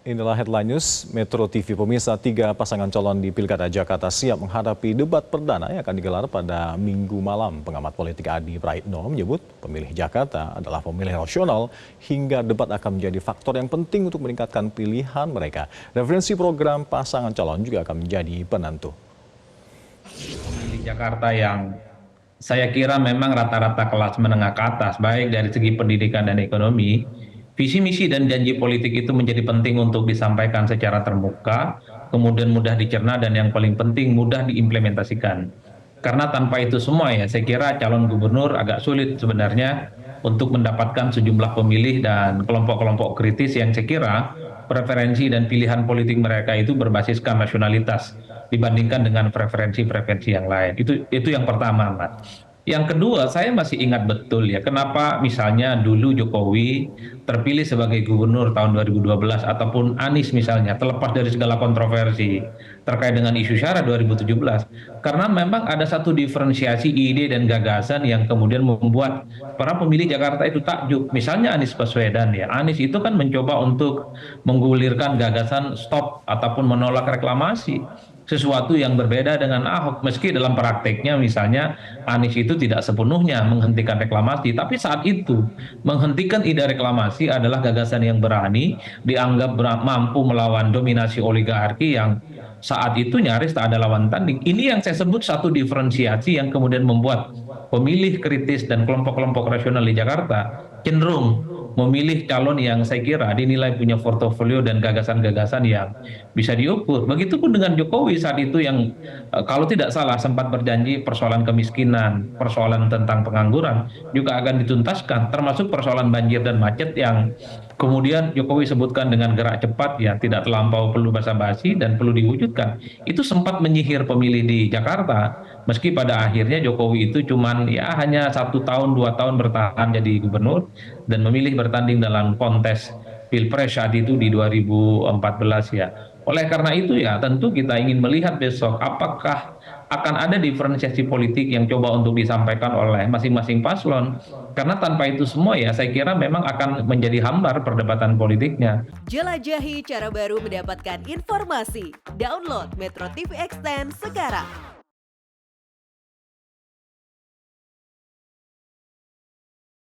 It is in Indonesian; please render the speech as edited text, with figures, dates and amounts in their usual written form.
Inilah headline news Metro TV. Pemirsa, 3 pasangan calon di Pilkada Jakarta siap menghadapi debat perdana yang akan digelar pada Minggu malam. Pengamat politik Adi Praitno menyebut pemilih Jakarta adalah pemilih rasional hingga debat akan menjadi faktor yang penting untuk meningkatkan pilihan mereka. Referensi program pasangan calon juga akan menjadi penentu. Pemilih Jakarta yang saya kira memang rata-rata kelas menengah ke atas, baik dari segi pendidikan dan ekonomi. Visi misi dan janji politik itu menjadi penting untuk disampaikan secara terbuka, kemudian mudah dicerna dan yang paling penting mudah diimplementasikan. Karena tanpa itu semua ya saya kira calon gubernur agak sulit sebenarnya untuk mendapatkan sejumlah pemilih dan kelompok-kelompok kritis yang saya kira preferensi dan pilihan politik mereka itu berbasiskan nasionalitas dibandingkan dengan preferensi-preferensi yang lain. Itu yang pertama, Mas. Yang kedua, saya masih ingat betul ya, kenapa misalnya dulu Jokowi terpilih sebagai gubernur tahun 2012 ataupun Anies misalnya, terlepas dari segala kontroversi terkait dengan isu SYARA 2017. Karena memang ada satu diferensiasi ide dan gagasan yang kemudian membuat para pemilih Jakarta itu takjub. Misalnya Anies Baswedan ya, Anies itu kan mencoba untuk menggulirkan gagasan stop ataupun menolak reklamasi, sesuatu yang berbeda dengan Ahok. Meski dalam prakteknya misalnya Anies itu tidak sepenuhnya menghentikan reklamasi, tapi saat itu menghentikan ide reklamasi adalah gagasan yang berani, dianggap mampu melawan dominasi oligarki yang saat itu nyaris tak ada lawan tanding. Ini yang saya sebut satu diferensiasi yang kemudian membuat pemilih kritis dan kelompok-kelompok rasional di Jakarta cenderung memilih calon yang saya kira dinilai punya portofolio dan gagasan-gagasan yang bisa diukur. Begitupun dengan Jokowi saat itu yang kalau tidak salah sempat berjanji persoalan kemiskinan, persoalan tentang pengangguran juga akan dituntaskan, termasuk persoalan banjir dan macet yang kemudian Jokowi sebutkan dengan gerak cepat ya, tidak terlampau perlu basa-basi dan perlu diwujudkan. Itu sempat menyihir pemilih di Jakarta, meski pada akhirnya Jokowi itu cuman ya hanya 1 tahun 2 tahun bertahan jadi gubernur dan memilih bertanding dalam kontes Pilpres saat itu di 2014 ya. Oleh karena itu ya tentu kita ingin melihat besok apakah akan ada diferensiasi politik yang coba untuk disampaikan oleh masing-masing paslon. Karena tanpa itu semua ya saya kira memang akan menjadi hambar perdebatan politiknya. Jelajahi cara baru mendapatkan informasi. Download Metro TV Extend sekarang.